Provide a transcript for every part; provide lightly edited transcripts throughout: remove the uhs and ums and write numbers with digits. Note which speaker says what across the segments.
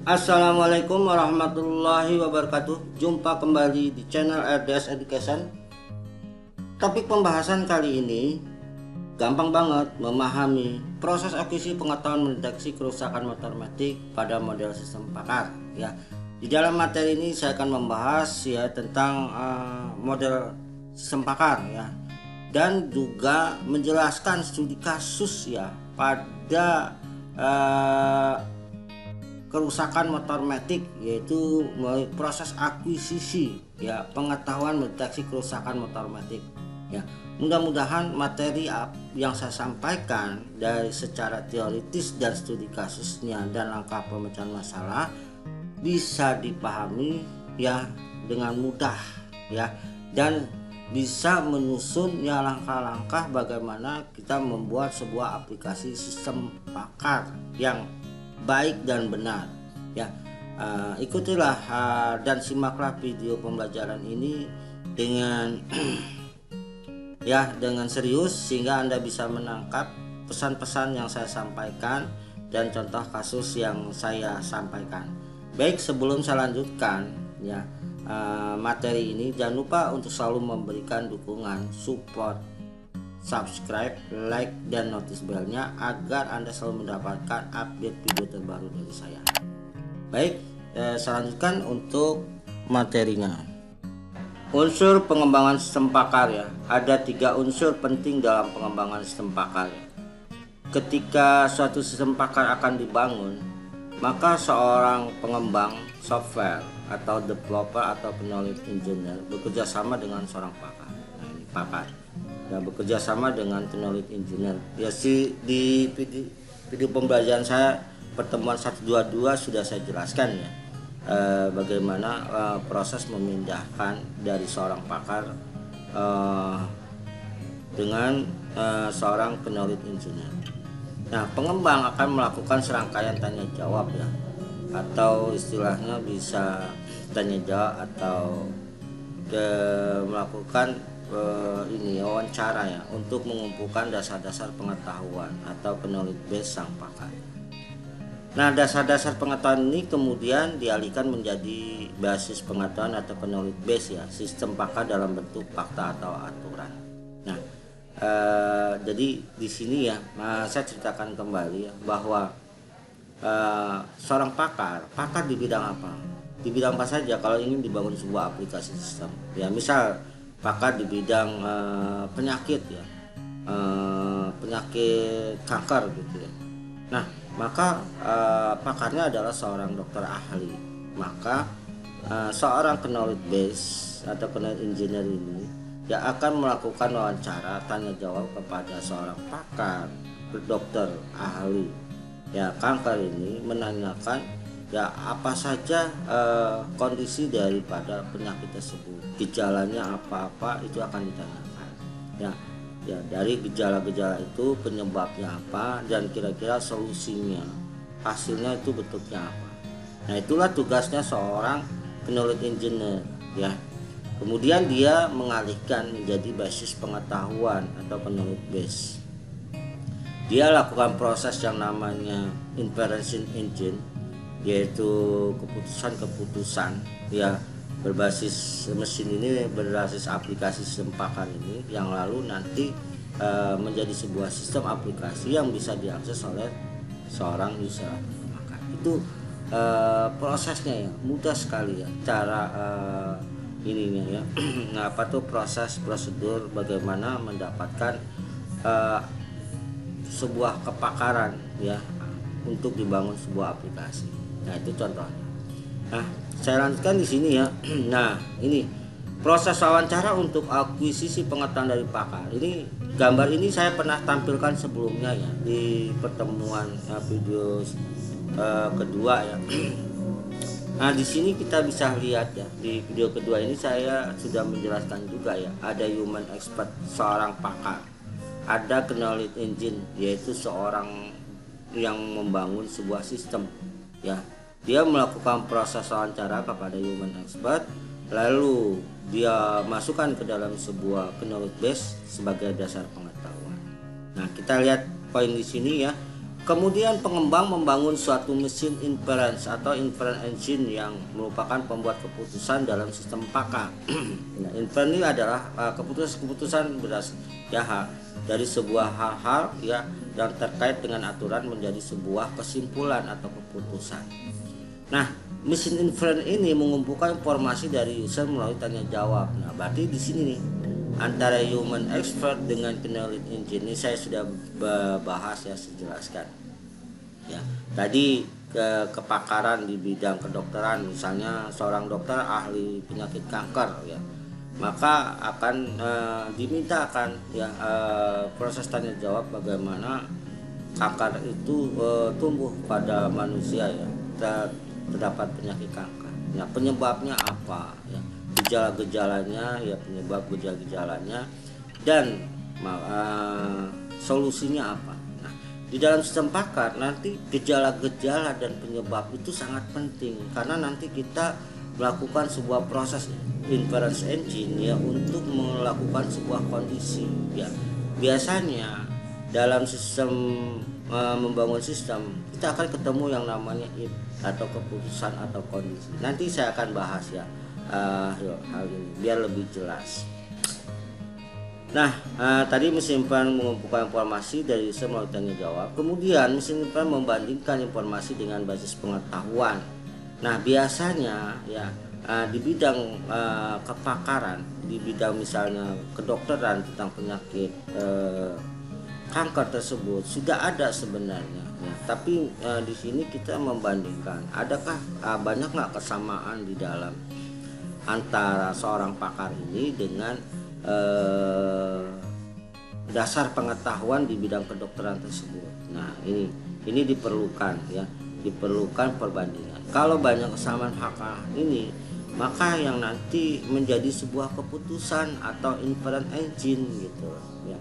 Speaker 1: Assalamualaikum warahmatullahi wabarakatuh. Jumpa kembali di channel RDS Education. Topik pembahasan kali ini gampang banget memahami proses akuisisi pengetahuan mendeteksi kerusakan motor metik pada model sistem pakar ya. Di dalam materi ini saya akan membahas ya tentang model sistem pakar ya, dan juga menjelaskan studi kasus ya pada kerusakan motor metik, yaitu melalui proses akuisisi ya pengetahuan mendeteksi kerusakan motor metik ya. Mudah-mudahan materi yang saya sampaikan dari secara teoritis dan studi kasusnya dan langkah pemecahan masalah bisa dipahami ya dengan mudah ya, dan bisa menyusun ya langkah-langkah bagaimana kita membuat sebuah aplikasi sistem pakar yang baik dan benar ya. Ikutilah dan simaklah video pembelajaran ini dengan ya dengan serius, sehingga Anda bisa menangkap pesan-pesan yang saya sampaikan dan contoh kasus yang saya sampaikan. Baik, sebelum saya lanjutkan ya materi ini, jangan lupa untuk selalu memberikan dukungan, support, subscribe, like, dan notice belnya agar Anda selalu mendapatkan update video terbaru dari saya. Baik, saya lanjutkan untuk materinya. Unsur pengembangan sistem pakar ya. Ada 3 unsur penting dalam pengembangan sistem pakar. Ketika suatu sistem pakar akan dibangun, maka seorang pengembang software atau developer atau knowledge engineer bekerja sama dengan seorang pakar. Nah, ini pakar ya, bekerja sama dengan knowledge engineer ya. Di video pembelajaran saya pertemuan 122 sudah saya jelaskan ya bagaimana proses memindahkan dari seorang pakar dengan seorang knowledge engineer. Nah, pengembang akan melakukan serangkaian tanya jawab ya, atau istilahnya bisa tanya jawab atau melakukan ini wawancara ya, untuk mengumpulkan dasar-dasar pengetahuan atau knowledge base sang pakar. Nah, dasar-dasar pengetahuan ini kemudian dialihkan menjadi basis pengetahuan atau knowledge base ya, sistem pakar dalam bentuk fakta atau aturan. Nah, jadi di sini ya saya ceritakan kembali ya, bahwa seorang pakar di bidang apa? Di bidang apa saja kalau ingin dibangun sebuah aplikasi sistem ya. Misal pakar di bidang penyakit ya, penyakit kanker gitu ya. Nah, maka pakarnya adalah seorang dokter ahli. Maka seorang knowledge base atau knowledge engineer ini ya akan melakukan wawancara tanya jawab kepada seorang pakar dokter ahli ya kanker ini, menanyakan ya apa saja kondisi daripada penyakit tersebut, gejalanya apa-apa itu akan ditanyakan ya. Ya, dari gejala-gejala itu penyebabnya apa dan kira-kira solusinya, hasilnya itu bentuknya apa. Nah, itulah tugasnya seorang knowledge engineer ya. Kemudian dia mengalihkan menjadi basis pengetahuan atau knowledge base. Dia lakukan proses yang namanya inference engine, yaitu keputusan-keputusan ya berbasis mesin ini, berbasis aplikasi sistem pakar ini, yang lalu nanti menjadi sebuah sistem aplikasi yang bisa diakses oleh seorang user. Maka itu prosesnya ya mudah sekali ya, cara ininya ya. Nah, apa tuh proses prosedur bagaimana mendapatkan sebuah kepakaran ya untuk dibangun sebuah aplikasi. Nah, itu contohnya. Nah, saya lanjutkan di sini ya. Nah, ini proses wawancara untuk akuisisi pengetahuan dari pakar. Ini gambar ini saya pernah tampilkan sebelumnya ya di pertemuan video kedua ya. Nah, di sini kita bisa lihat ya, di video kedua ini saya sudah menjelaskan juga ya, ada human expert seorang pakar, ada knowledge engine yaitu seorang yang membangun sebuah sistem ya. Dia melakukan proses wawancara kepada human expert, lalu dia masukkan ke dalam sebuah knowledge base sebagai dasar pengetahuan. Nah, kita lihat poin di sini ya, Kemudian pengembang membangun suatu mesin inference atau inference engine yang merupakan pembuat keputusan dalam sistem PAKA. Nah, inference ini adalah keputusan-keputusan dari sebuah hal-hal ya yang terkait dengan aturan menjadi sebuah kesimpulan atau keputusan. Nah, mesin inference ini mengumpulkan informasi dari user melalui tanya jawab. Nah, berarti di sini nih antara human expert dengan knowledge engine ini saya sudah bahas ya, saya jelaskan ya. Tadi kepakaran di bidang kedokteran, misalnya seorang dokter ahli penyakit kanker ya, maka akan dimintakan ya proses tanya jawab bagaimana kanker itu tumbuh pada manusia ya, terdapat penyakit kanker. Nah, penyebabnya apa ya, gejala-gejalanya ya, penyebab gejala-gejalanya dan solusinya apa. Nah, di dalam sistem pakar nanti gejala-gejala dan penyebab itu sangat penting karena nanti kita melakukan sebuah proses inference engine ya untuk melakukan sebuah kondisi ya. Biasanya dalam sistem membangun sistem kita akan ketemu yang namanya if atau keputusan atau kondisi. Nanti saya akan bahas ya hal ini biar lebih jelas. Nah, tadi mesin inference mengumpulkan informasi dari user melalui tanya jawab. Kemudian mesin inference membandingkan informasi dengan basis pengetahuan. Nah, biasanya ya di bidang kepakaran, di bidang misalnya kedokteran tentang penyakit kanker tersebut sudah ada sebenarnya ya. Tapi di sini kita membandingkan, adakah banyak nggak kesamaan di dalam antara seorang pakar ini dengan dasar pengetahuan di bidang kedokteran tersebut. Nah, ini diperlukan ya, diperlukan perbandingan. Kalau banyak kesamaan hak ini, maka yang nanti menjadi sebuah keputusan atau inference engine gitu ya.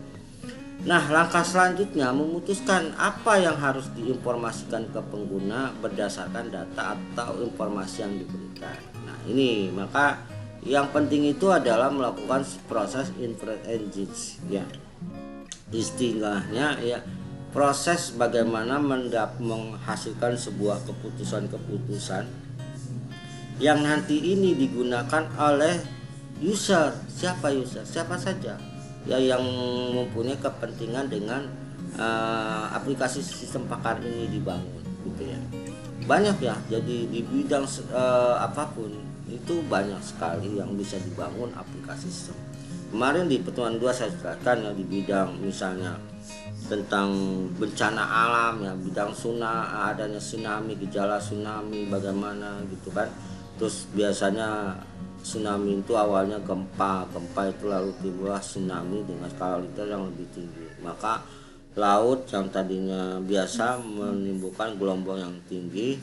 Speaker 1: Nah, langkah selanjutnya memutuskan apa yang harus diinformasikan ke pengguna berdasarkan data atau informasi yang diberikan. Nah, ini maka yang penting itu adalah melakukan proses inference engines ya. Istilahnya ya, proses bagaimana menghasilkan sebuah keputusan-keputusan yang nanti ini digunakan oleh user. Siapa user? Siapa saja ya yang mempunyai kepentingan dengan aplikasi sistem pakar ini dibangun gitu ya. Banyak ya, jadi di bidang apapun itu banyak sekali yang bisa dibangun aplikasi sistem. Kemarin di pertemuan 2 saya jelaskan ya, di bidang misalnya tentang bencana alam ya, bidang adanya tsunami, gejala tsunami bagaimana gitu kan. Terus biasanya tsunami itu awalnya gempa itu lalu timbullah tsunami dengan skala liter yang lebih tinggi. Maka laut yang tadinya biasa menimbulkan gelombang yang tinggi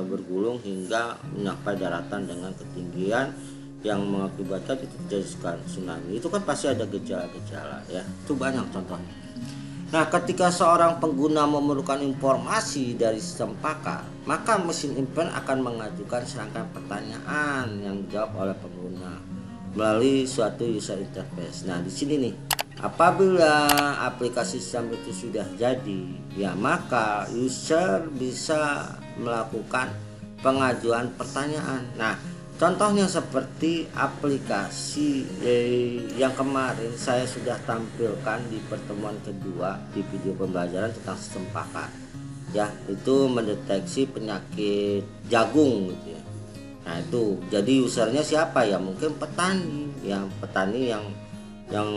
Speaker 1: bergulung hingga mencapai daratan dengan ketinggian yang mengakibatkan itu terjadi tsunami. Itu kan pasti ada gejala-gejala ya, itu banyak contohnya. Nah, ketika seorang pengguna memerlukan informasi dari sistem pakar, maka mesin inference akan mengajukan serangkaian pertanyaan yang dijawab oleh pengguna melalui suatu user interface. Nah, di sini nih, apabila aplikasi sistem itu sudah jadi, ya maka user bisa melakukan pengajuan pertanyaan. Nah, contohnya seperti aplikasi yang kemarin saya sudah tampilkan di pertemuan kedua di video pembelajaran tentang sistem pakar. Ya, itu mendeteksi penyakit jagung gitu ya. Nah, itu jadi usernya siapa ya? Mungkin petani, yang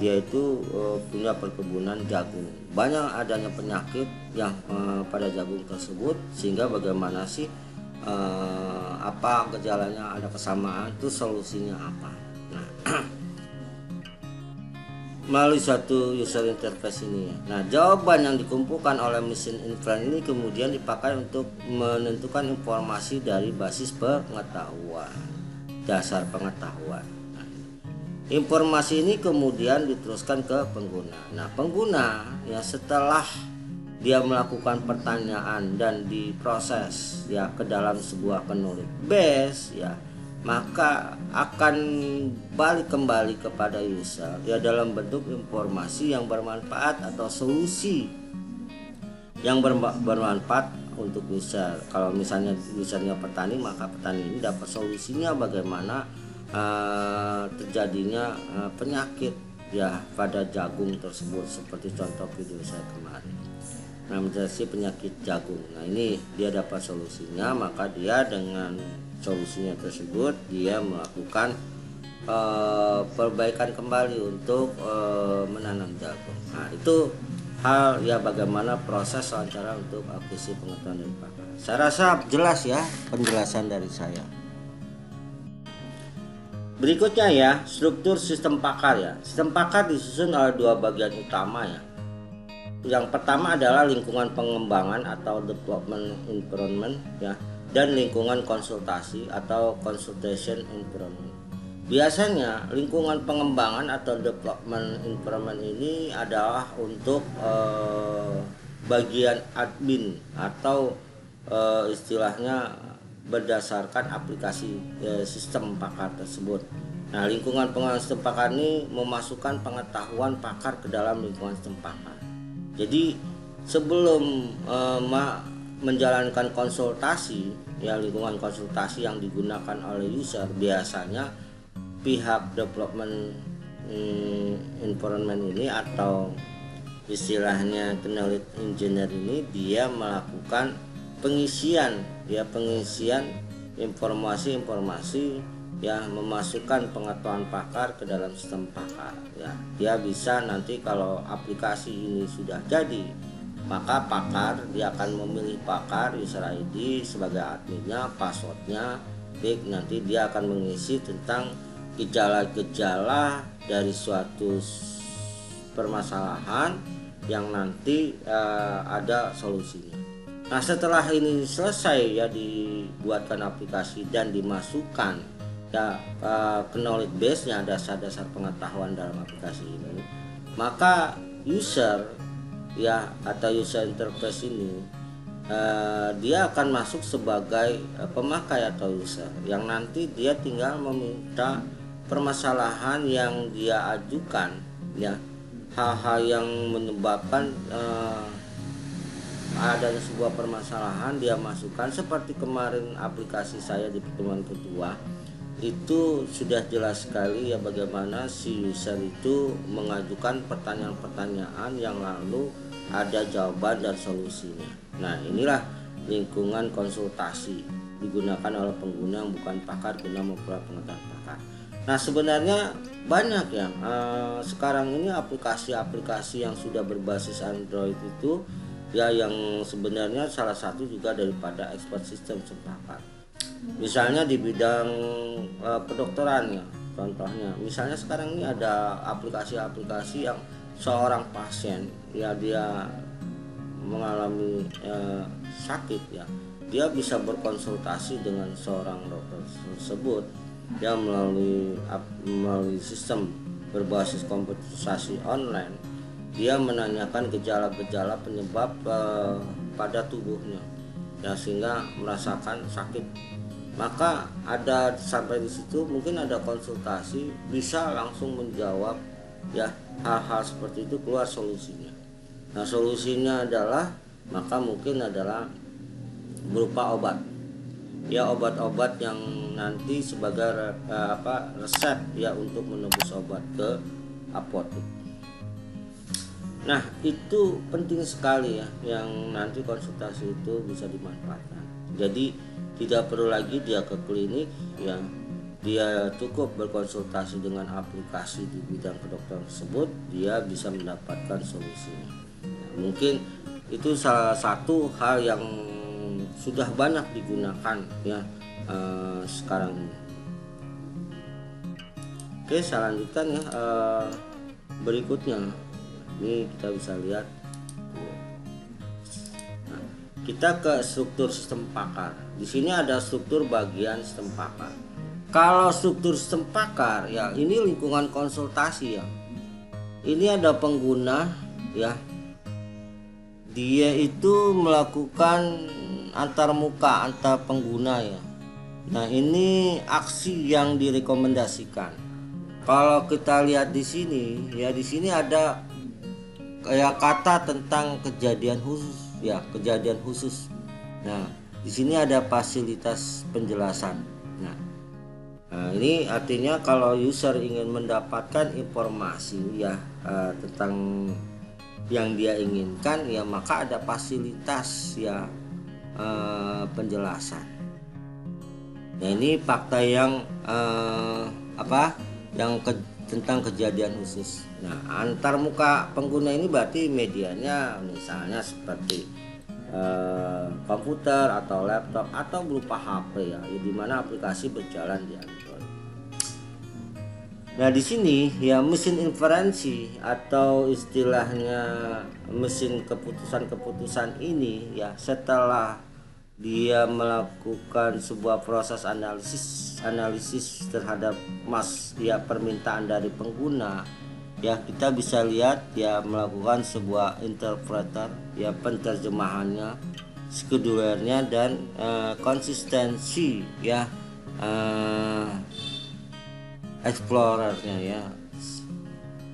Speaker 1: dia itu punya perkebunan jagung. Banyak adanya penyakit yang pada jagung tersebut, sehingga bagaimana sih apa gejalanya, ada kesamaan, itu solusinya apa. Nah, melalui suatu user interface ini ya. Nah, jawaban yang dikumpulkan oleh mesin inference ini kemudian dipakai untuk menentukan informasi dari basis pengetahuan, dasar pengetahuan. Nah, informasi ini kemudian diteruskan ke pengguna. Nah, pengguna ya setelah dia melakukan pertanyaan dan diproses ya ke dalam sebuah knowledge base ya, maka akan balik kembali kepada user ya dalam bentuk informasi yang bermanfaat atau solusi yang bermanfaat untuk user. Kalau misalnya usernya petani, maka petani ini dapat solusinya bagaimana terjadinya penyakit ya pada jagung tersebut, seperti contoh video saya kemarin. Nah, mendeteksi penyakit jagung. Nah, ini dia dapat solusinya, maka dia dengan solusinya tersebut dia melakukan perbaikan kembali untuk menanam jagung. Nah, itu hal ya bagaimana proses wawancara untuk akuisisi pengetahuan dari pakar. Saya rasa jelas ya penjelasan dari saya. Berikutnya ya, struktur sistem pakar ya. Sistem pakar disusun oleh dua bagian utama ya. Yang pertama adalah lingkungan pengembangan atau development environment ya, dan lingkungan konsultasi atau consultation environment. Biasanya lingkungan pengembangan atau development environment ini adalah untuk bagian admin atau istilahnya berdasarkan aplikasi sistem pakar tersebut. Nah, lingkungan pengembangan sistem pakar ini memasukkan pengetahuan pakar ke dalam lingkungan sistem pakar. Jadi sebelum menjalankan konsultasi ya, lingkungan konsultasi yang digunakan oleh user, biasanya pihak development environment ini atau istilahnya knowledge engineer ini dia melakukan pengisian informasi-informasi yang memasukkan pengetahuan pakar ke dalam sistem pakar ya. Dia bisa nanti kalau aplikasi ini sudah jadi, maka pakar dia akan memilih pakar user ID sebagai adminnya, passwordnya, nanti dia akan mengisi tentang gejala-gejala dari suatu permasalahan yang nanti ada solusinya. Nah, setelah ini selesai ya, dibuatkan aplikasi dan dimasukkan ya knowledge base-nya, dasar-dasar pengetahuan dalam aplikasi ini, maka user ya atau user interface ini dia akan masuk sebagai pemakai atau user yang nanti dia tinggal meminta permasalahan yang dia ajukan ya, hal-hal yang menyebabkan adanya sebuah permasalahan dia masukkan. Seperti kemarin aplikasi saya di pertemuan kedua itu sudah jelas sekali ya bagaimana si user itu mengajukan pertanyaan-pertanyaan yang lalu ada jawaban dan solusinya. Nah, inilah lingkungan konsultasi digunakan oleh pengguna yang bukan pakar guna memperoleh pengetahuan pakar. Nah, sebenarnya banyak ya sekarang ini aplikasi-aplikasi yang sudah berbasis Android itu ya, yang sebenarnya salah satu juga daripada expert system pakar. Misalnya di bidang kedokteran ya, contohnya misalnya sekarang ini ada aplikasi-aplikasi yang seorang pasien ya, dia mengalami sakit ya, dia bisa berkonsultasi dengan seorang dokter tersebut ya melalui sistem berbasis komputasi online. Dia menanyakan gejala-gejala penyebab pada tubuhnya ya, sehingga merasakan sakit. Maka ada sampai di situ mungkin ada konsultasi, bisa langsung menjawab ya hal-hal seperti itu, keluar solusinya. Nah, solusinya adalah maka mungkin adalah berupa obat ya, obat-obat yang nanti sebagai resep ya untuk menebus obat ke apotek. Nah, itu penting sekali ya, yang nanti konsultasi itu bisa dimanfaatkan. Jadi tidak perlu lagi dia ke klinik ya, dia cukup berkonsultasi dengan aplikasi di bidang kedokteran tersebut, dia bisa mendapatkan solusinya. Nah, mungkin itu salah satu hal yang sudah banyak digunakan ya sekarang ini. Oke, saya lanjutkan ya. Berikutnya ini kita bisa lihat. Nah, kita ke struktur sistem pakar. Di sini ada struktur bagian sistem pakar. Kalau struktur sistem pakar ya, ini lingkungan konsultasi ya. Ini ada pengguna ya, dia itu melakukan antar muka antar pengguna ya. Nah, ini aksi yang direkomendasikan. Kalau kita lihat di sini ya, di sini ada kayak kata tentang kejadian khusus ya kejadian khusus. Nah, di sini ada fasilitas penjelasan. Nah, ini artinya kalau user ingin mendapatkan informasi ya tentang yang dia inginkan ya, maka ada fasilitas ya penjelasan. Nah, ini fakta yang tentang kejadian khusus. Nah, antar muka pengguna ini berarti medianya misalnya seperti komputer atau laptop atau berupa HP ya, di mana aplikasi berjalan di Android. Nah, di sini ya mesin inferensi atau istilahnya mesin keputusan ini ya, setelah dia melakukan sebuah proses analisis terhadap permintaan dari pengguna ya, kita bisa lihat ya melakukan sebuah interpreter ya, penterjemahannya, schedulernya, dan konsistensi ya, explorernya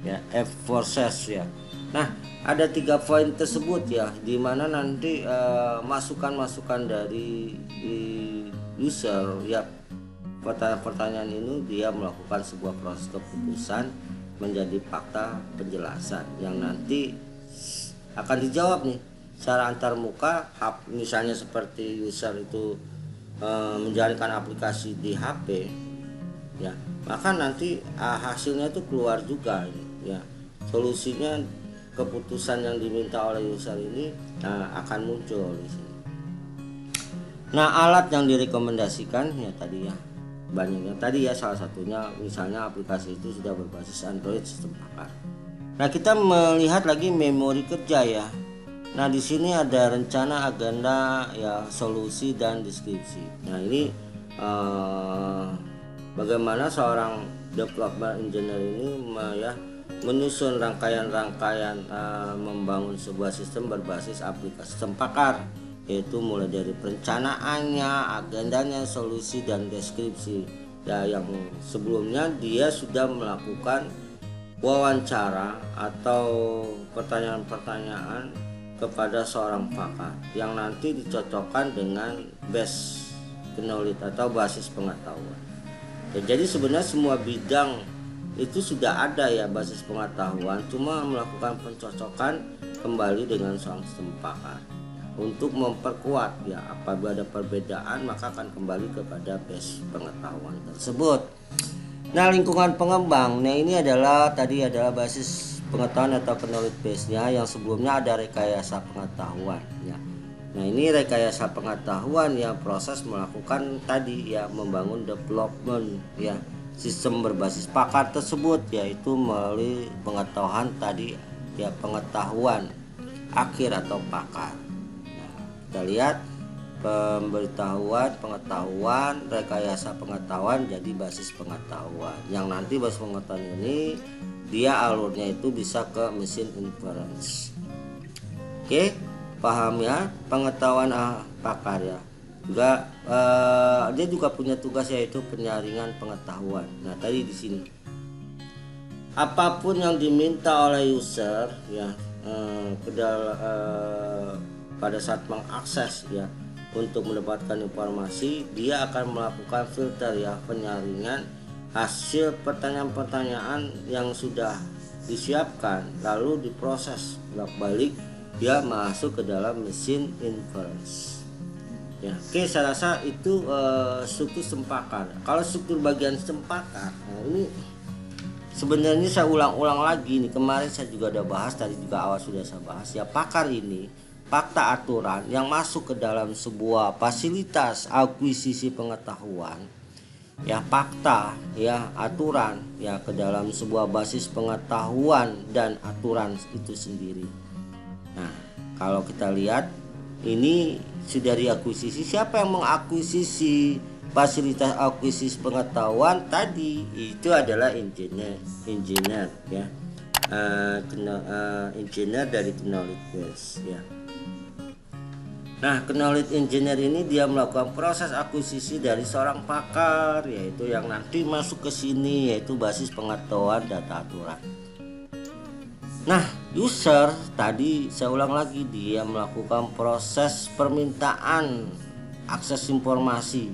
Speaker 1: ya F-forces ya. Nah, ada 3 poin tersebut ya, dimana nanti masukan-masukan dari user ya, pertanyaan ini dia melakukan sebuah proses keputusan menjadi fakta penjelasan yang nanti akan dijawab nih secara antarmuka. Misalnya seperti user itu menjalankan aplikasi di HP ya, maka nanti hasilnya itu keluar juga ya, solusinya, keputusan yang diminta oleh user ini akan muncul di sini. Nah, alat yang direkomendasikan ya tadi ya banyaknya tadi ya, salah satunya misalnya aplikasi itu sudah berbasis Android sistem pakar. Nah, kita melihat lagi memori kerja ya. Nah, di sini ada rencana, agenda ya, solusi, dan deskripsi. Nah, ini bagaimana seorang developer engineer ini menyusun rangkaian-rangkaian membangun sebuah sistem berbasis aplikasi sistem pakar, yaitu mulai dari perencanaannya, agendanya, solusi, dan deskripsi ya, yang sebelumnya dia sudah melakukan wawancara atau pertanyaan-pertanyaan kepada seorang pakar yang nanti dicocokkan dengan base knowledge atau basis pengetahuan ya. Jadi sebenarnya semua bidang itu sudah ada ya basis pengetahuan, cuma melakukan pencocokan kembali dengan seorang sistem pakar untuk memperkuat ya. Apabila ada perbedaan maka akan kembali kepada base pengetahuan tersebut. Nah, lingkungan pengembang, nah ini adalah basis pengetahuan atau knowledge base-nya, yang sebelumnya ada rekayasa pengetahuan ya. Nah, ini rekayasa pengetahuan ya, proses melakukan tadi ya, membangun development ya sistem berbasis pakar tersebut, yaitu melalui pengetahuan tadi ya, pengetahuan akhir atau pakar. Nah, kita lihat pemberitahuan, pengetahuan, rekayasa pengetahuan jadi basis pengetahuan, yang nanti basis pengetahuan ini dia alurnya itu bisa ke mesin inference. Oke, paham ya, pengetahuan pakar ya. Juga dia juga punya tugas, yaitu penyaringan pengetahuan. Nah, tadi di sini apapun yang diminta oleh user ya pada saat mengakses ya untuk mendapatkan informasi, dia akan melakukan filter ya, penyaringan hasil pertanyaan-pertanyaan yang sudah disiapkan, lalu diproses bolak-balik dia masuk ke dalam mesin inference. Ya, oke, saya rasa itu struktur sistem pakar. Kalau struktur bagian sistem pakar, nah ini sebenarnya saya ulang-ulang lagi nih. Kemarin saya juga udah bahas, tadi juga awal sudah saya bahas ya. Pakar ini fakta aturan yang masuk ke dalam sebuah fasilitas akuisisi pengetahuan. Ya, fakta ya, aturan ya ke dalam sebuah basis pengetahuan dan aturan itu sendiri. Nah, kalau kita lihat ini sudah diakuisisi. Siapa yang mengakuisisi fasilitas akuisisi pengetahuan tadi? Itu adalah engineer ya, engineer dari knowledge base ya. Nah, knowledge engineer ini dia melakukan proses akuisisi dari seorang pakar, yaitu yang nanti masuk ke sini, yaitu basis pengetahuan data aturan. Nah, User tadi saya ulang lagi, dia melakukan proses permintaan akses informasi,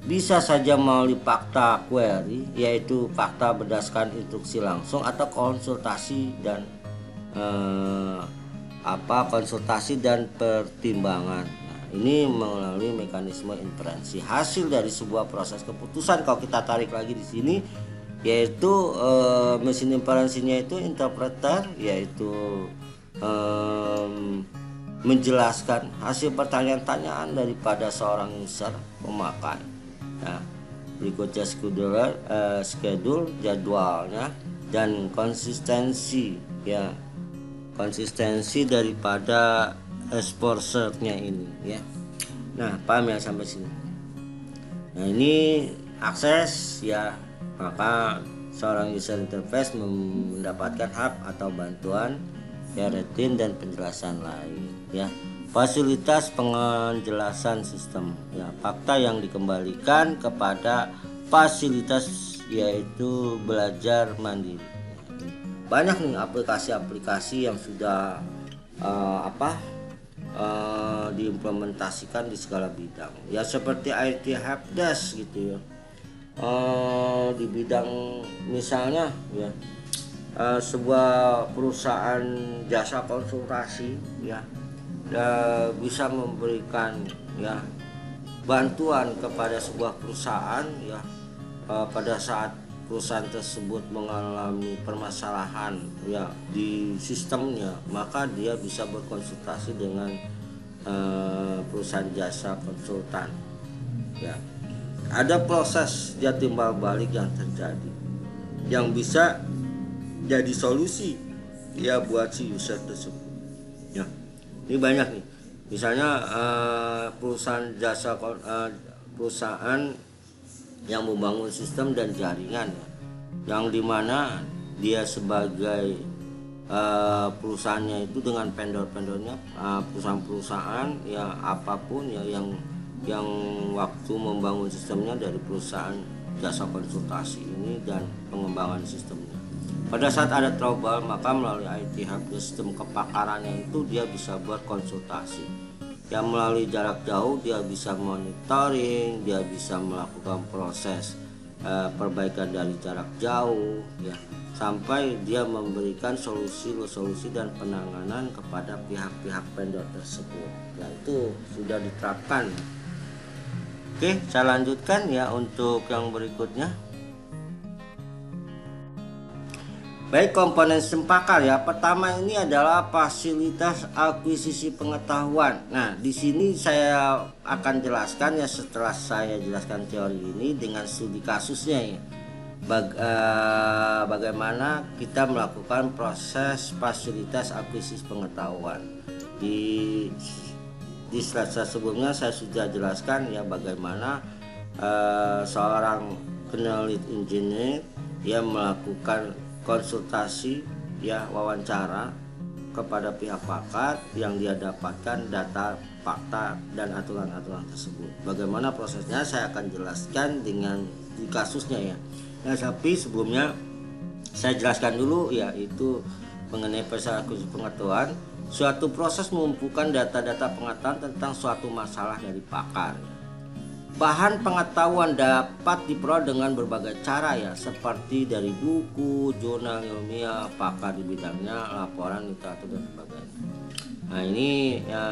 Speaker 1: bisa saja melalui fakta query, yaitu fakta berdasarkan instruksi langsung, atau konsultasi dan konsultasi dan pertimbangan. Nah, ini melalui mekanisme inferensi hasil dari sebuah proses keputusan. Kalau kita tarik lagi di sini, yaitu mesin inferensinya itu interpreter, yaitu menjelaskan hasil pertanyaan-tanyaan daripada seorang user pemakai. Nah, berikutnya schedule jadwalnya dan konsistensi ya, konsistensi daripada exposurnya ini ya. Nah, paham ya sampai sini. Nah, ini akses ya, maka seorang user interface mendapatkan hak atau bantuan ya, retin dan penjelasan lain ya. Fasilitas penjelasan sistem ya, fakta yang dikembalikan kepada fasilitas, yaitu belajar mandiri. Banyak nih aplikasi-aplikasi yang sudah diimplementasikan di segala bidang ya, seperti IT helpdesk gitu ya. Di bidang misalnya ya, sebuah perusahaan jasa konsultasi ya, bisa memberikan ya bantuan kepada sebuah perusahaan ya, pada saat perusahaan tersebut mengalami permasalahan ya di sistemnya, maka dia bisa berkonsultasi dengan perusahaan jasa konsultan ya. Ada proses ya timbal balik yang terjadi yang bisa jadi solusi ya buat si user tersebut ya. Ini banyak nih, misalnya perusahaan yang membangun sistem dan jaringan ya, yang dimana dia sebagai perusahaannya itu dengan vendor-vendornya, perusahaan-perusahaan ya apapun ya yang waktu membangun sistemnya dari perusahaan jasa konsultasi ini dan pengembangan sistemnya. Pada saat ada trouble, maka melalui IT helpdesk, sistem kepakarannya itu dia bisa berkonsultasi. Yang melalui jarak jauh dia bisa monitoring, dia bisa melakukan proses perbaikan dari jarak jauh ya, sampai dia memberikan solusi dan penanganan kepada pihak-pihak vendor tersebut. Ya, itu sudah diterapkan. Oke, saya lanjutkan ya untuk yang berikutnya. Baik, komponen sistem pakar ya. Pertama ini adalah fasilitas akuisisi pengetahuan. Nah, di sini saya akan jelaskan ya, setelah saya jelaskan teori ini dengan studi kasusnya ya. Bagaimana kita melakukan proses fasilitas akuisisi pengetahuan. Di slide sebelumnya saya sudah jelaskan ya bagaimana seorang knowledge engineer yang melakukan konsultasi ya, wawancara kepada pihak pakar yang dia dapatkan data, fakta dan aturan-aturan tersebut. Bagaimana prosesnya saya akan jelaskan dengan di kasusnya ya. Nah, tapi sebelumnya saya jelaskan dulu ya, itu mengenai proses akuisisi pengetahuan. Suatu proses mengumpulkan data-data pengetahuan tentang suatu masalah dari pakar. Bahan pengetahuan dapat diperoleh dengan berbagai cara ya, seperti dari buku, jurnal ilmiah, pakar di bidangnya, laporan, literatur dan sebagainya. Nah, ini ya,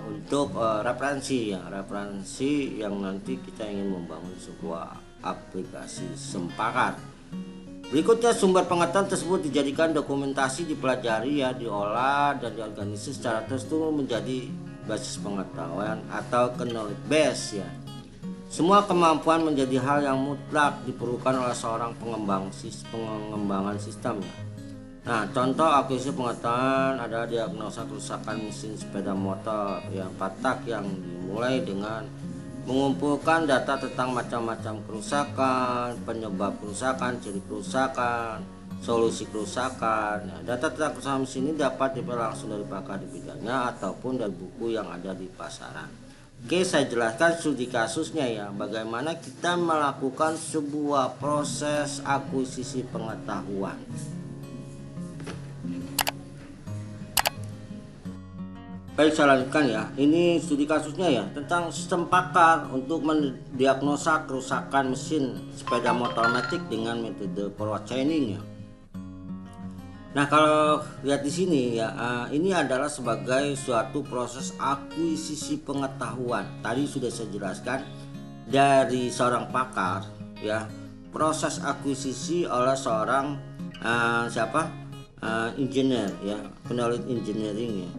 Speaker 1: untuk referensi ya, referensi yang nanti kita ingin membangun sebuah aplikasi sempakar. Berikutnya, sumber pengetahuan tersebut dijadikan dokumentasi, dipelajari ya, diolah dan diorganisasi secara terstruktur menjadi basis pengetahuan atau knowledge base ya. Semua kemampuan menjadi hal yang mutlak diperlukan oleh seorang pengembangan sistem ya. Nah, contoh akuisisi pengetahuan adalah diagnosa kerusakan mesin sepeda motor yang patah, yang dimulai dengan mengumpulkan data tentang macam-macam kerusakan, penyebab kerusakan, ciri kerusakan, solusi kerusakan. Nah, data tentang kerusakan mesin ini dapat diperoleh langsung dari pakar di bidangnya ataupun dari buku yang ada di pasaran. Oke, saya jelaskan studi kasusnya ya, bagaimana kita melakukan sebuah proses akuisisi pengetahuan. Baik, saya lanjutkan ya. Ini studi kasusnya ya tentang sistem pakar untuk mendiagnosa kerusakan mesin sepeda motor matic dengan metode forward chaining ya. Nah, kalau lihat di sini ya, ini adalah sebagai suatu proses akuisisi pengetahuan. Tadi sudah saya jelaskan dari seorang pakar ya, proses akuisisi oleh seorang engineer ya, knowledge engineering ya.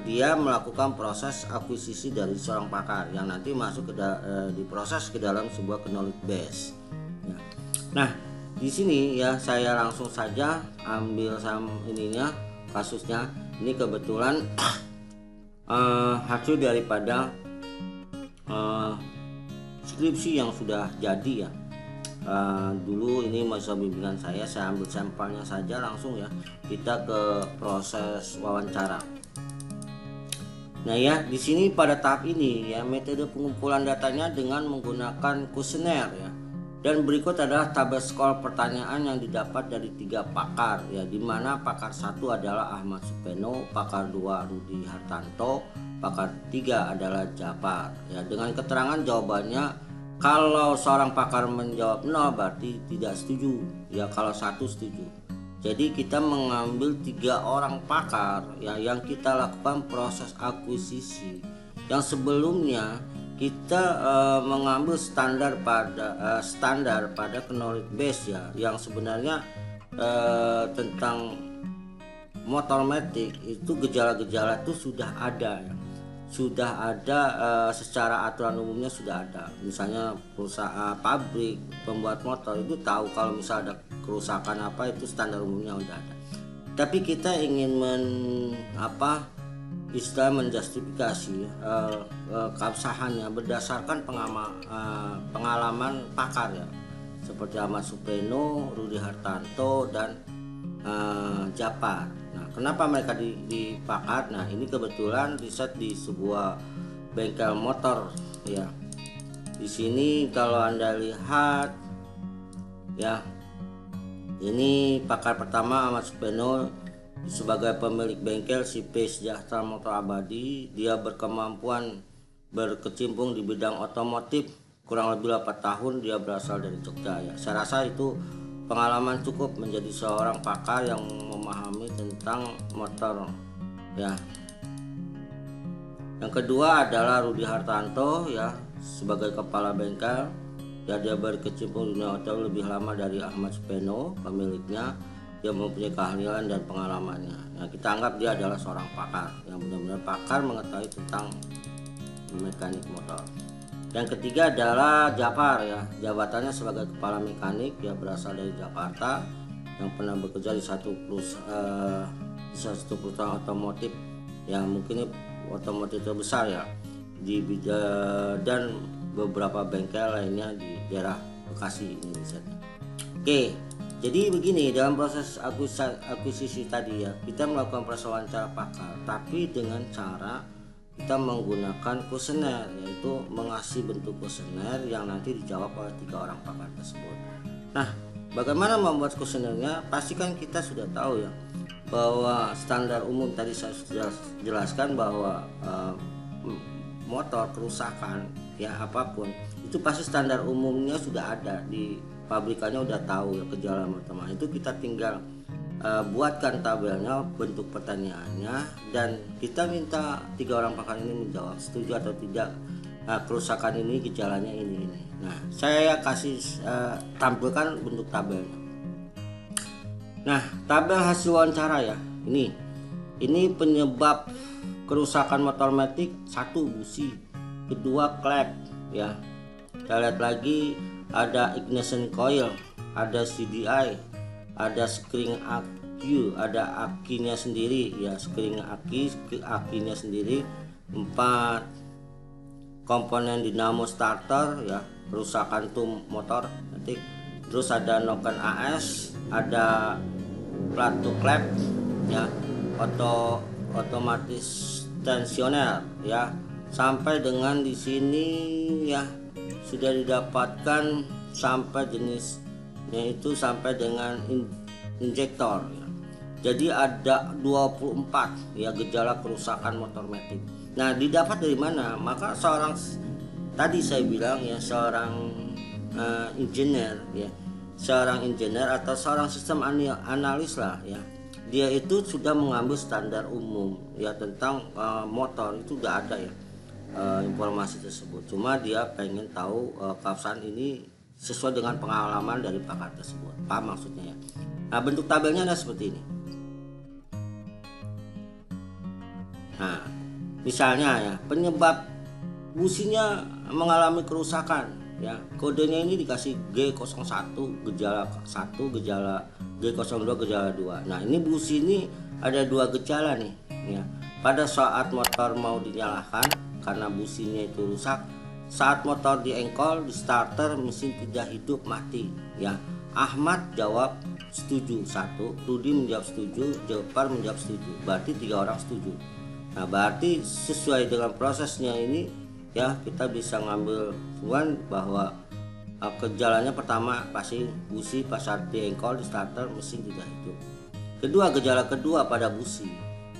Speaker 1: Dia melakukan proses akuisisi dari seorang pakar yang nanti masuk diproses ke dalam sebuah knowledge base ya. Nah, di sini ya saya langsung saja ambil kasusnya. Ini kebetulan hasil daripada skripsi yang sudah jadi ya. Dulu ini masa bimbingan saya ambil sampelnya saja langsung ya, kita ke proses wawancara. Nah ya, di sini pada tahap ini ya, metode pengumpulan datanya dengan menggunakan kuesioner ya. Dan berikut adalah tabel skor pertanyaan yang didapat dari 3 pakar ya, di mana pakar 1 adalah Ahmad Supeno, pakar 2 Rudi Hartanto, pakar 3 adalah Japar ya. Dengan keterangan jawabannya, kalau seorang pakar menjawab 0 berarti tidak setuju ya, kalau 1 setuju. Jadi kita mengambil 3 orang pakar ya, yang kita lakukan proses akuisisi. Yang sebelumnya kita mengambil standar pada knowledge base ya, yang sebenarnya tentang motor matic itu gejala-gejala itu sudah ada ya. Secara aturan umumnya sudah ada. Misalnya perusahaan pabrik pembuat motor itu tahu kalau misalnya ada kerusakan apa, itu standar umumnya sudah ada. Tapi kita ingin menjustifikasi keabsahannya berdasarkan pengalaman pakar ya, seperti Ahmad Supeno, Rudi Hartanto, dan Japar. Nah, kenapa mereka dipakar? Nah, ini kebetulan riset di sebuah bengkel motor ya. Di sini kalau Anda lihat ya, ini pakar pertama Ahmad Supeno sebagai pemilik bengkel CP Sejahtera Motor Abadi. Dia berkemampuan berkecimpung di bidang otomotif kurang lebih 8 tahun. Dia berasal dari Jogja ya. Saya rasa itu pengalaman cukup menjadi seorang pakar yang memahami tentang motor ya. Yang kedua adalah Rudi Hartanto ya, sebagai kepala bengkel ya. Dia berkecimpung di dunia otomotif lebih lama dari Ahmad Supeno pemiliknya. Dia mempunyai keahlian dan pengalamannya. Nah, kita anggap dia adalah seorang pakar yang benar-benar pakar mengetahui tentang mekanik motor. Yang ketiga adalah Japar ya, jabatannya sebagai kepala mekanik ya, berasal dari Jakarta, yang pernah bekerja di satu perusahaan otomotif yang mungkin otomotif terbesar ya di dan beberapa bengkel lainnya di daerah Bekasi ini misalnya. Oke, jadi begini, dalam proses akuisisi tadi ya, kita melakukan proses wawancara pakar, tapi dengan cara kita menggunakan kuesioner, yaitu mengasih bentuk kuesioner yang nanti dijawab oleh 3 orang pakar tersebut. Nah, bagaimana membuat kuesionernya? Pastikan kita sudah tahu ya, bahwa standar umum tadi saya sudah jelaskan bahwa motor kerusakan ya apapun itu pasti standar umumnya sudah ada di pabrikannya, udah tahu ya gejala motor. Itu kita tinggal buatkan tabelnya, bentuk pertanyaannya, dan kita minta 3 orang pakar ini menjawab setuju atau tidak kerusakan ini gejalanya ini. Nah, saya kasih tampilkan bentuk tabelnya. Nah, tabel hasil wawancara ya, ini penyebab kerusakan motor matic: 1 busi, 2 klep ya. Kita lihat lagi, ada ignition coil, ada CDI, ada spring aki, ada akinya sendiri ya, spring akinya sendiri. 4 komponen dinamo starter ya, kerusakan tum motor nanti. Terus ada noken AS, ada plato klep ya, otomatis tensioner ya. Sampai dengan di sini ya sudah didapatkan sampai jenisnya itu sampai dengan injektor ya. Jadi ada 24 ya gejala kerusakan motor matic. Nah, didapat dari mana? Maka tadi saya bilang ya, seorang engineer ya, seorang engineer atau seorang sistem analis lah ya, dia itu sudah mengambil standar umum ya tentang motor. Itu udah ada ya informasi tersebut, cuma dia pengen tahu keabsahan ini sesuai dengan pengalaman dari pakar tersebut. Paham maksudnya ya? Nah, bentuk tabelnya ada seperti ini. Nah, misalnya ya, penyebab businya mengalami kerusakan ya, kodenya ini dikasih G01 gejala 1, gejala G02 gejala 2. Nah, ini busi ini ada 2 gejala nih ya. Pada saat motor mau dinyalakan karena businya itu rusak, saat motor diengkol di starter mesin tidak hidup mati ya. Ahmad jawab setuju 1, Rudi menjawab setuju, Jopar menjawab setuju. Berarti 3 orang setuju. Nah, berarti sesuai dengan prosesnya ini ya, kita bisa ngambil kesimpulan bahwa gejalanya pertama pasti busi pas saat diengkol di starter mesin tidak hidup. Kedua, gejala kedua pada busi,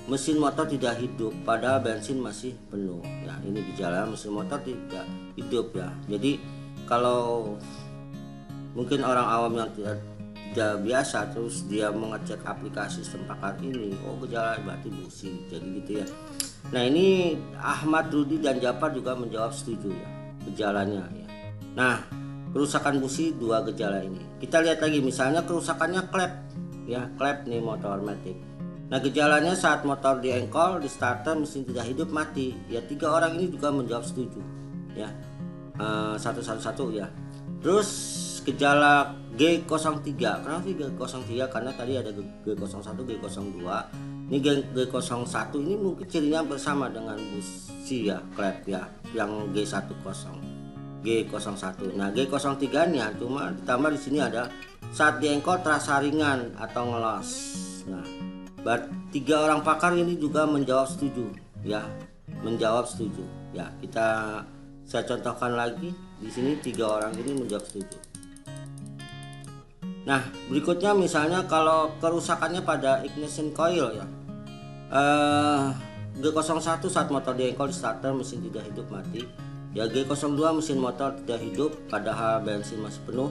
Speaker 1: mesin motor tidak hidup padahal bensin masih penuh. Ya, ini gejala mesin motor tidak hidup ya. Jadi kalau mungkin orang awam yang tidak biasa terus dia mengecek aplikasi sistem pakar ini, oh gejala berarti busi, jadi gitu ya. Nah, ini Ahmad, Rudi dan Japar juga menjawab setuju ya gejalanya ya. Nah, kerusakan busi 2 gejala ini. Kita lihat lagi misalnya kerusakannya klep ya, klep nih motor matic. Nah, gejalanya saat motor diengkol di starter mesin tidak hidup mati ya. 3 orang ini juga menjawab setuju ya, satu ya. Terus gejala G03, kenapa sih G03? Karena tadi ada G01, G02. Ini G01 ini mungkin cirinya bersama dengan busi ya, klep ya, yang G10, G01. Nah, G03 nya cuma ditambah di sini ada saat diengkol terasa ringan atau ngelos. Nah, 3 orang pakar ini juga menjawab setuju ya, menjawab setuju ya. Saya contohkan lagi di sini 3 orang ini menjawab setuju. Nah, berikutnya misalnya kalau kerusakannya pada ignition coil ya, G01 saat motor diengkol di starter mesin tidak hidup mati ya. G02 mesin motor tidak hidup padahal bensin masih penuh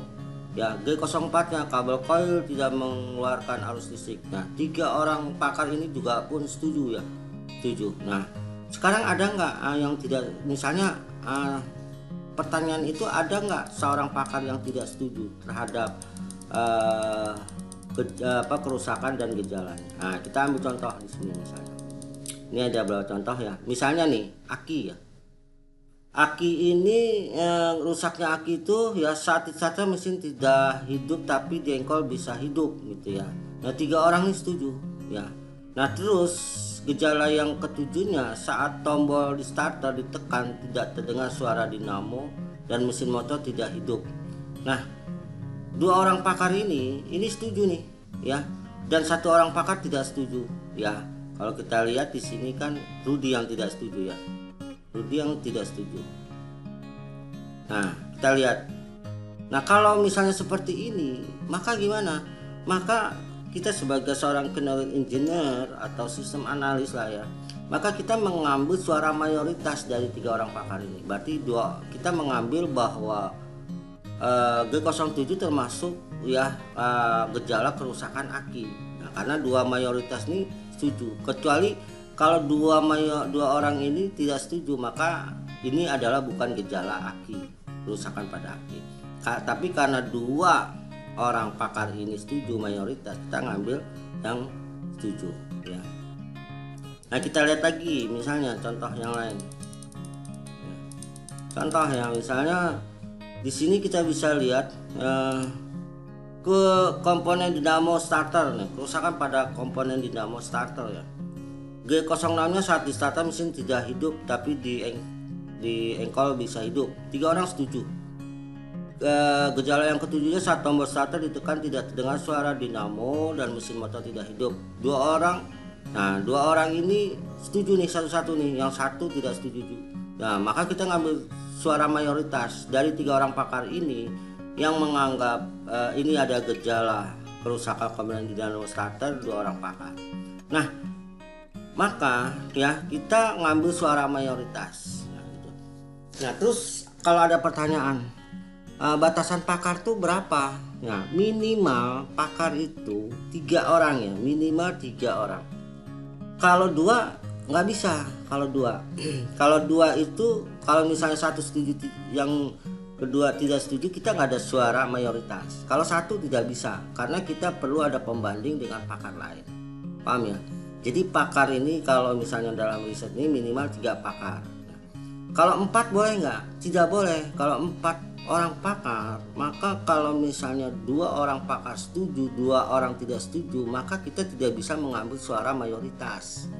Speaker 1: ya. G04 nya kabel coil tidak mengeluarkan arus listrik. Nah, 3 orang pakar ini juga pun setuju ya, setuju. Nah, sekarang ada nggak yang tidak, misalnya pertanyaan itu, ada nggak seorang pakar yang tidak setuju terhadap kerusakan dan gejalanya? Nah, kita ambil contoh di sini misalnya. Ini ada beberapa contoh ya. Misalnya nih, aki ya. Aki ini rusaknya aki itu ya saat mesin tidak hidup tapi diengkol bisa hidup gitu ya. Nah, 3 orang ini setuju ya. Nah, terus gejala yang ketujuhnya saat tombol di starter ditekan tidak terdengar suara dinamo dan mesin motor tidak hidup. Nah, 2 orang pakar ini setuju nih ya, dan 1 orang pakar tidak setuju ya. Kalau kita lihat di sini kan Rudi yang tidak setuju ya, Rudi yang tidak setuju. Nah, kita lihat. Nah, kalau misalnya seperti ini, maka gimana? Maka kita sebagai seorang knowledge engineer atau sistem analis lah ya, maka kita mengambil suara mayoritas dari 3 orang pakar ini. Berarti kita mengambil bahwa G07 termasuk ya gejala kerusakan aki. Nah, karena 2 mayoritas ini setuju. Kecuali kalau 2 orang ini tidak setuju, maka ini adalah bukan gejala aki, kerusakan pada aki. Tapi karena 2 orang pakar ini setuju mayoritas, kita ngambil yang setuju ya. Nah, kita lihat lagi misalnya contoh yang lain. Contoh yang misalnya di sini kita bisa lihat ke komponen dinamo starter nih, kerusakan pada komponen dinamo starter ya. G06 nya saat di starter mesin tidak hidup tapi di engkol bisa hidup. 3 orang setuju. Gejala yang ketujuhnya saat tombol starter ditekan tidak terdengar suara dinamo dan mesin motor tidak hidup. 2 orang. Nah, 2 orang ini setuju nih satu-satu nih, yang 1 tidak setuju. Nah, maka kita ngambil suara mayoritas dari 3 orang pakar ini yang menganggap ini ada gejala kerusakan komponen di dalam starter 2 orang pakar. Nah, maka ya kita ngambil suara mayoritas. Nah, gitu. Nah, terus kalau ada pertanyaan, batasan pakar tuh berapa? Nah, minimal pakar itu 3 orang ya, minimal 3 orang. Kalau 2 nggak bisa. Kalau 2 kalau 2 itu, kalau misalnya satu setuju yang kedua tidak setuju, kita nggak ada suara mayoritas. Kalau 1 tidak bisa, karena kita perlu ada pembanding dengan pakar lain. Paham ya? Jadi pakar ini kalau misalnya dalam riset ini minimal 3 pakar. Kalau 4 boleh nggak? Tidak boleh. Kalau 4 orang pakar, maka kalau misalnya 2 orang pakar setuju, 2 orang tidak setuju, maka kita tidak bisa mengambil suara mayoritas.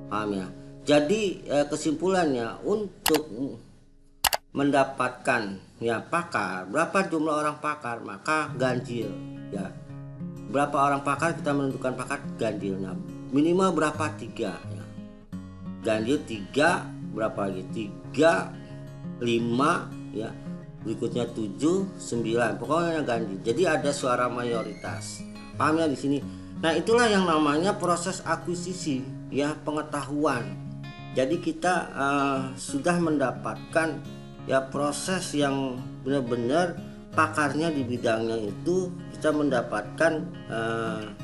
Speaker 1: Paham ya? Jadi kesimpulannya, untuk mendapatkan ya pakar, berapa jumlah orang pakar, maka ganjil ya. Berapa orang pakar kita menentukan pakar, ganjilnya minimal berapa, 3 ya. Ganjil 3, berapa lagi, 3, 5 ya, berikutnya 7, 9, pokoknya ganjil. Jadi ada suara mayoritas. Paham ya di sini? Nah, itulah yang namanya proses akuisisi ya, pengetahuan. Jadi kita sudah mendapatkan ya proses yang benar-benar pakarnya di bidangnya itu, kita mendapatkan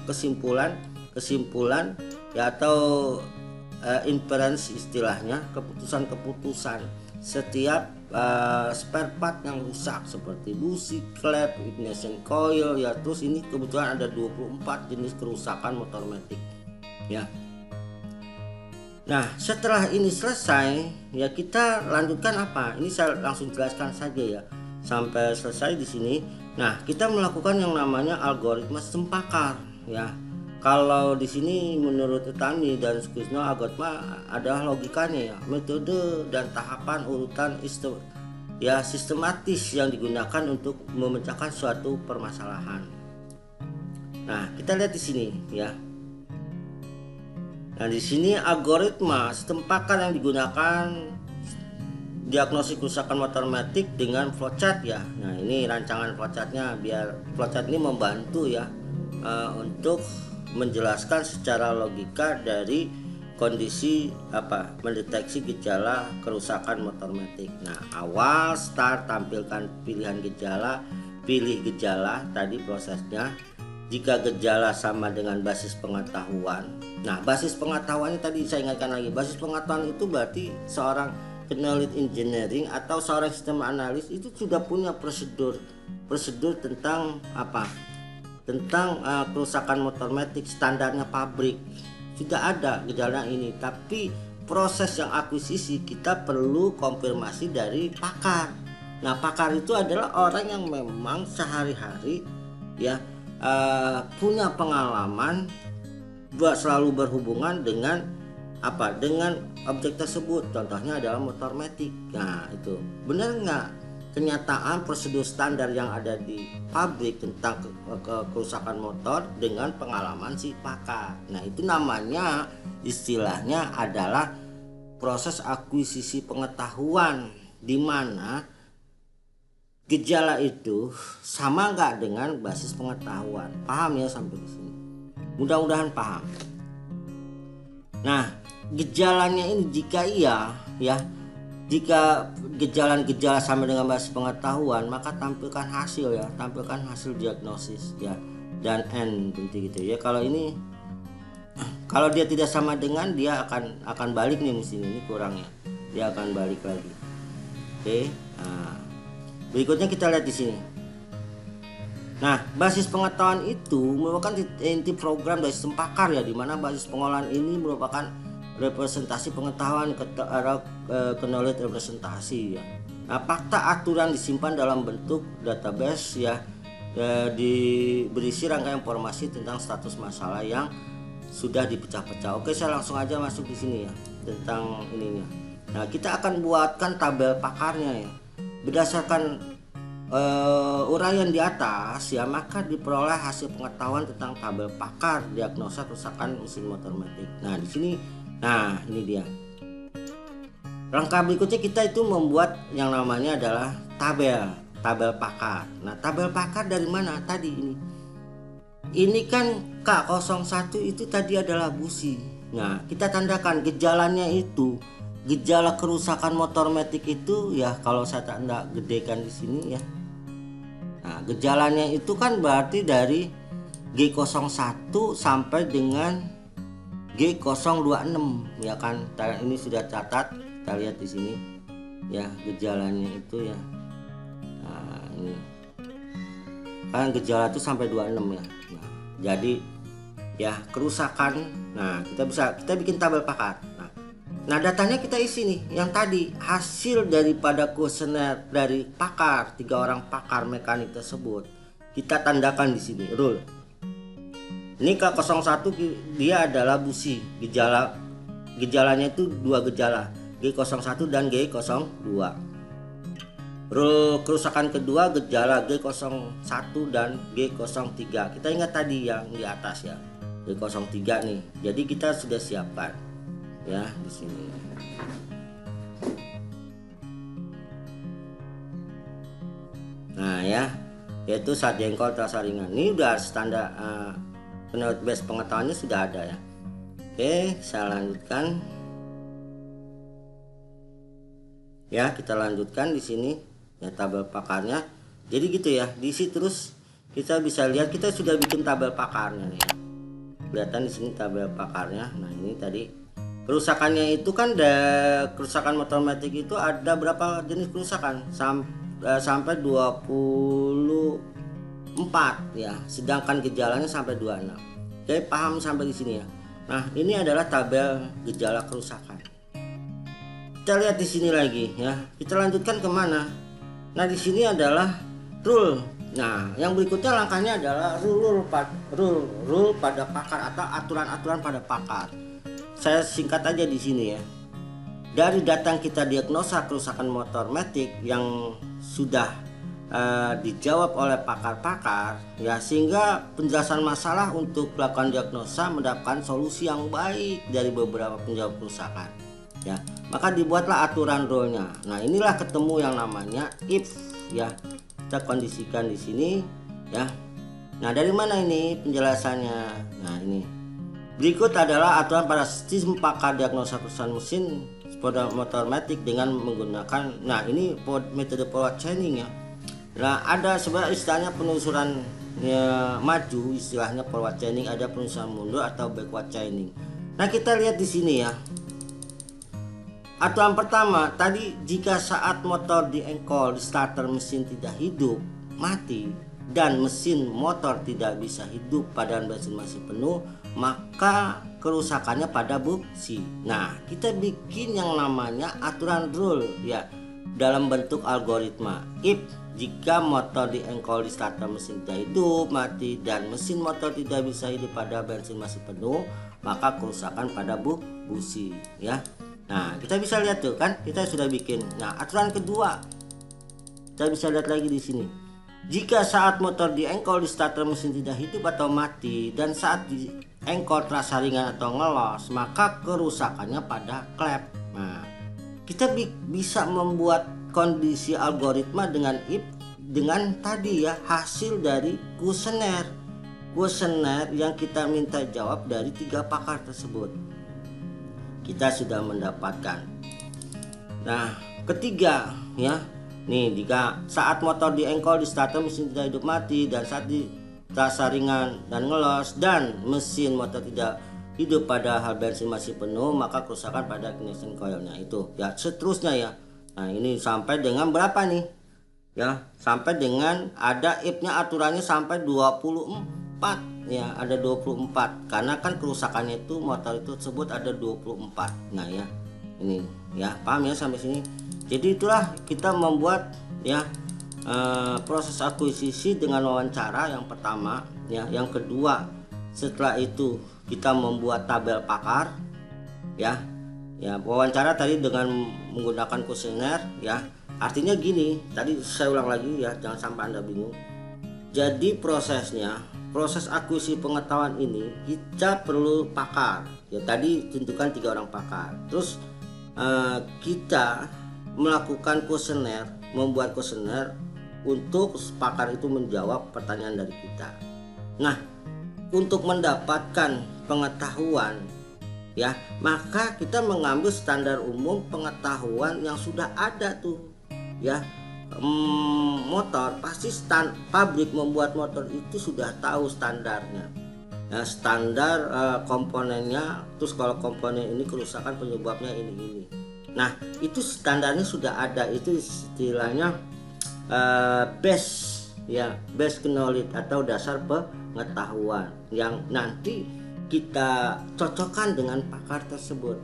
Speaker 1: kesimpulan ya, atau inference istilahnya, keputusan setiap spare part yang rusak seperti busi, klep, ignition coil ya. Terus ini kebetulan ada 24 jenis kerusakan motor matic ya. Nah, setelah ini selesai ya, kita lanjutkan apa? Ini saya langsung jelaskan saja ya sampai selesai di sini. Nah, kita melakukan yang namanya algoritma sistem pakar ya. Kalau di sini menurut Utami dan Squisno, algoritma adalah logikanya ya, metode dan tahapan urutan sistematis yang digunakan untuk memecahkan suatu permasalahan. Nah, kita lihat di sini ya. Nah, di sini algoritma sistem pakar yang digunakan diagnosis kerusakan motor matic dengan flowchart ya. Nah, ini rancangan flowchartnya, biar flowchart ini membantu ya untuk menjelaskan secara logika dari kondisi mendeteksi gejala kerusakan motor matic. Nah, awal start tampilkan pilihan gejala, pilih gejala tadi prosesnya. Jika gejala sama dengan basis pengetahuan. Nah, basis pengetahuannya tadi saya ingatkan lagi, basis pengetahuan itu berarti seorang knowledge engineering atau seorang sistem analis itu sudah punya prosedur tentang tentang kerusakan motor matic, standarnya pabrik sudah ada gejala ini. Tapi proses yang akuisisi kita perlu konfirmasi dari pakar. Nah, pakar itu adalah orang yang memang sehari-hari ya punya pengalaman selalu berhubungan dengan dengan objek tersebut. Contohnya adalah motor matic. Nah, itu benar nggak kenyataan prosedur standar yang ada di pabrik tentang kerusakan motor dengan pengalaman si pakar. Nah, itu namanya istilahnya adalah proses akuisisi pengetahuan, di mana gejala itu sama nggak dengan basis pengetahuan. Paham ya sampai di sini? Mudah-mudahan paham. Nah, gejalanya ini jika iya ya, jika gejala sama dengan basis pengetahuan, maka tampilkan hasil ya, tampilkan hasil diagnosis ya, dan N penting gitu ya. Kalau ini, kalau dia tidak sama dengan, dia akan balik nih mesin ini kurangnya, dia akan balik lagi. Oke. Nah, berikutnya kita lihat di sini. Nah, basis pengetahuan itu merupakan inti program dari sistem pakar ya, di mana basis pengolahan ini merupakan representasi pengetahuan atau knowledge representasi ya. Nah, fakta aturan disimpan dalam bentuk database ya, berisi rangkaian informasi tentang status masalah yang sudah dipecah-pecah. Oke, saya langsung aja masuk di sini ya tentang ininya. Nah, kita akan buatkan tabel pakarnya ya. Berdasarkan uraian di atas ya, maka diperoleh hasil pengetahuan tentang tabel pakar diagnosa kerusakan mesin motor matic. Nah, di sini, nah ini dia. Langkah berikutnya kita itu membuat yang namanya adalah tabel pakar. Nah, tabel pakar dari mana tadi ini? Ini kan K01 itu tadi adalah busi. Nah, kita tandakan gejalanya itu, gejala kerusakan motor matic itu ya, kalau saya tanda gedekan di sini ya. Nah, gejalanya itu kan berarti dari G01 sampai dengan G026 ya kan. Ini sudah catat, kita lihat di sini ya gejalanya itu ya. Nah, ini kan gejala itu sampai 26 ya. Nah, jadi ya kerusakan. Nah, kita bikin tabel pakar. Nah, datanya kita isi nih yang tadi hasil daripada kuesioner dari pakar, 3 orang pakar mekanik tersebut. Kita tandakan di sini rule. Ini K01 dia adalah busi. Gejalanya itu 2 gejala, G01 dan G02. Rule kerusakan kedua gejala G01 dan G03. Kita ingat tadi yang di atas ya, G03 nih. Jadi kita sudah siapkan ya di sini. Nah ya, yaitu saat jengkol terasa ringan. Ini udah standar menurut base pengetahuannya sudah ada ya. Oke, saya lanjutkan. Ya, kita lanjutkan di sini ya tabel pakarnya. Jadi gitu ya, diisi terus kita bisa lihat kita sudah bikin tabel pakarnya nih. Kelihatan di sini tabel pakarnya. Nah, ini tadi kerusakannya itu kan kerusakan motor matic itu ada berapa jenis kerusakan? Sampai 24 ya, sedangkan gejalanya sampai 26. Oke, paham sampai di sini ya. Nah, ini adalah tabel gejala kerusakan. Kita lihat di sini lagi ya. Kita lanjutkan kemana? Nah, di sini adalah rule. Nah, yang berikutnya langkahnya adalah rule pada pakar atau aturan-aturan pada pakar. Saya singkat aja di sini ya. Dari data yang kita diagnosa kerusakan motor matic yang sudah dijawab oleh pakar-pakar ya, sehingga penjelasan masalah untuk melakukan diagnosa mendapatkan solusi yang baik dari beberapa penjawab kerusakan ya, maka dibuatlah aturan rule-nya. Nah, inilah ketemu yang namanya if ya. Kita kondisikan di sini ya. Nah, dari mana ini penjelasannya? Nah, ini berikut adalah aturan pada sistem pakar diagnosa kerusakan mesin sepeda motor matic dengan menggunakan, nah ini metode forward chaining ya. Nah, ada sebenarnya istilahnya penelusuran ya, maju, istilahnya forward chaining, ada penelusuran mundur atau backward chaining. Nah, kita lihat di sini ya. Aturan pertama tadi, jika saat motor di-engkol di starter mesin tidak hidup, mati, dan mesin motor tidak bisa hidup pada bensin masih penuh, maka kerusakannya pada busi. Nah, kita bikin yang namanya aturan rule ya dalam bentuk algoritma. If jika motor di-engkol di starter mesin tidak hidup, mati, dan mesin motor tidak bisa hidup pada bensin masih penuh, maka kerusakan pada busi ya. Nah, kita bisa lihat tuh kan, kita sudah bikin. Nah, aturan kedua kita bisa lihat lagi di sini. Jika saat motor di-engkol di starter mesin tidak hidup atau mati, dan saat di-engkol terasa ringan atau ngelos, maka kerusakannya pada klep. Nah, kita bisa membuat kondisi algoritma dengan if, dengan tadi ya hasil dari kuesioner yang kita minta jawab dari 3 pakar tersebut. Kita sudah mendapatkan. Nah, ketiga ya. Nih, jika saat motor di-engkol di starter mesin tidak hidup mati, dan saat di terasa ringan dan ngelos, dan mesin motor tidak hidup pada hal bensin masih penuh, maka kerusakan pada ignition coilnya itu ya, seterusnya ya. Nah, ini sampai dengan berapa nih ya, sampai dengan ada if-nya, aturannya sampai 24 ya, ada 24 karena kan kerusakannya itu motor itu tersebut ada 24. Nah ya, ini ya, paham ya sampai sini. Jadi itulah kita membuat ya proses akuisisi dengan wawancara yang pertama ya. Yang kedua, setelah itu kita membuat tabel pakar ya. Ya, wawancara tadi dengan menggunakan kuesioner ya. Artinya gini, tadi saya ulang lagi ya, jangan sampai Anda bingung. Jadi prosesnya, proses akuisisi pengetahuan ini kita perlu pakar ya, tadi tentukan 3 orang pakar. Terus kita melakukan kuesioner, membuat kuesioner untuk pakar itu menjawab pertanyaan dari kita. Nah, untuk mendapatkan pengetahuan ya, maka kita mengambil standar umum pengetahuan yang sudah ada tuh ya. Motor pasti pabrik membuat motor itu sudah tahu standarnya ya, standar komponennya. Terus kalau komponen ini kerusakan penyebabnya ini. Nah itu standarnya sudah ada, itu istilahnya base knowledge atau dasar pengetahuan yang nanti kita cocokkan dengan pakar tersebut,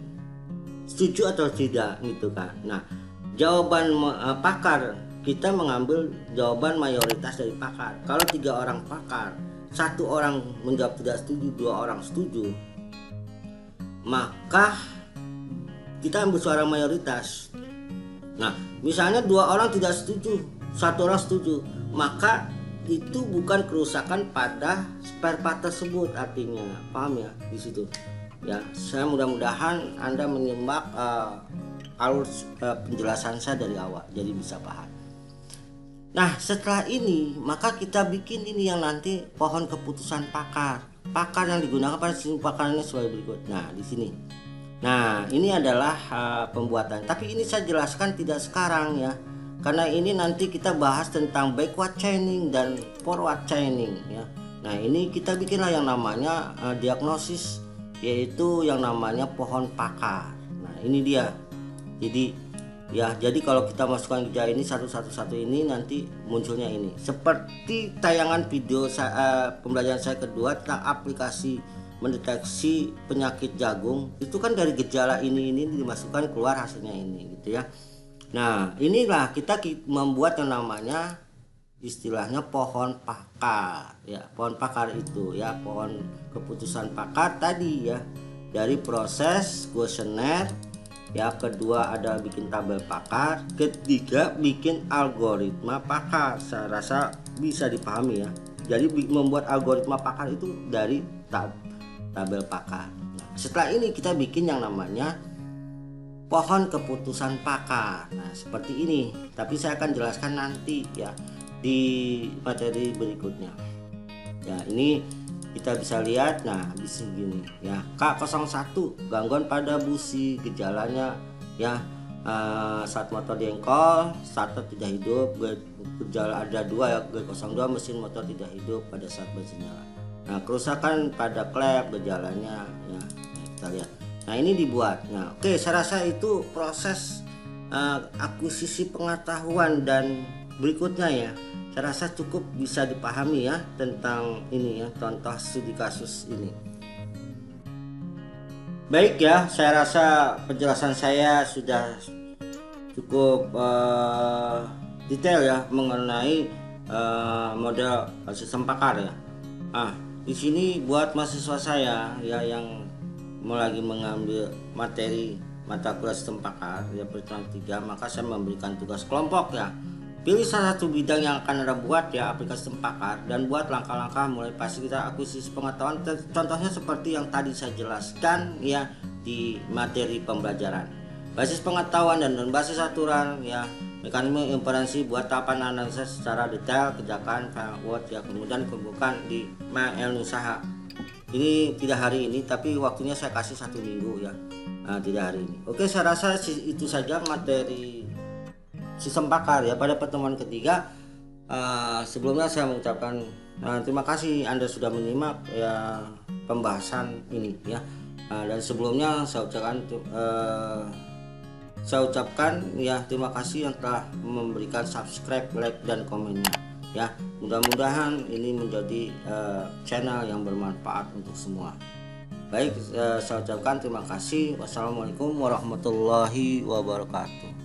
Speaker 1: setuju atau tidak gitu kan. Nah jawaban pakar, kita mengambil jawaban mayoritas dari pakar. Kalau 3 orang pakar, 1 orang menjawab tidak setuju, 2 orang setuju, maka kita ambil suara mayoritas. Nah misalnya 2 orang tidak setuju, 1 orang setuju, maka itu bukan kerusakan pada spare part tersebut, artinya paham ya di situ ya. Saya mudah-mudahan Anda menyimak alur penjelasan saya dari awal, jadi bisa paham. Nah setelah ini maka kita bikin ini yang nanti pohon keputusan pakar yang digunakan pada sistem pakarannya sebagai berikut. Nah di sini, nah ini adalah pembuatan, tapi ini saya jelaskan tidak sekarang ya, karena ini nanti kita bahas tentang backward chaining dan forward chaining ya. Nah ini kita bikinlah yang namanya diagnosis, yaitu yang namanya pohon pakar. Nah ini dia. Jadi kalau kita masukkan gejala ini satu ini, nanti munculnya ini. Seperti tayangan video pembelajaran saya kedua tentang aplikasi mendeteksi penyakit jagung, itu kan dari gejala ini dimasukkan, keluar hasilnya ini gitu ya. Nah inilah kita membuat yang namanya istilahnya pohon pakar ya. Pohon pakar itu ya, pohon keputusan pakar tadi ya, dari proses kuesioner ya, kedua ada bikin tabel pakar, ketiga bikin algoritma pakar. Saya rasa bisa dipahami ya. Jadi membuat algoritma pakar itu dari tabel pakar. Nah, setelah ini kita bikin yang namanya pohon keputusan pakar. Nah seperti ini, tapi saya akan jelaskan nanti ya di materi berikutnya ya. Ini kita bisa lihat, nah bisa gini ya, K01 gangguan pada busi, gejalanya ya saat motor diengkol, starter tidak hidup, gejala ada 2 ya, G02 mesin motor tidak hidup pada saat bernyala. Nah kerusakan pada klep, gejalanya ya, kita lihat. Nah ini dibuat. Nah oke, saya rasa itu proses akuisisi pengetahuan dan berikutnya ya. Saya rasa cukup bisa dipahami ya tentang ini ya, contoh studi kasus ini. Baik ya, saya rasa penjelasan saya sudah cukup detail ya mengenai model sistem pakar ya. Di sini buat mahasiswa saya ya yang lagi mengambil materi mata kuliah sistem pakar ya pertemuan 3, maka saya memberikan tugas kelompok ya. Pilih salah satu bidang yang akan Anda buat ya aplikasi sistem pakar, dan buat langkah-langkah mulai fasilitas akuisisi pengetahuan. Contohnya seperti yang tadi saya jelaskan ya di materi pembelajaran. Basis pengetahuan dan basis aturan ya, mekanisme inferensi buat tahapan analisa secara detail, kerjakan Word ya, kemudian kumpulkan di mail usaha. Ini tidak hari ini, tapi waktunya saya kasih 1 minggu ya. Nah, tidak hari ini. Oke, saya rasa itu saja materi sistem pakar ya pada pertemuan ketiga. Sebelumnya saya mengucapkan terima kasih Anda sudah menyimak ya pembahasan ini ya. Dan sebelumnya saya ucapkan ya terima kasih yang telah memberikan subscribe, like dan komennya ya. Mudah-mudahan ini menjadi channel yang bermanfaat untuk semua. Baik, saya ucapkan terima kasih. Wassalamualaikum warahmatullahi wabarakatuh.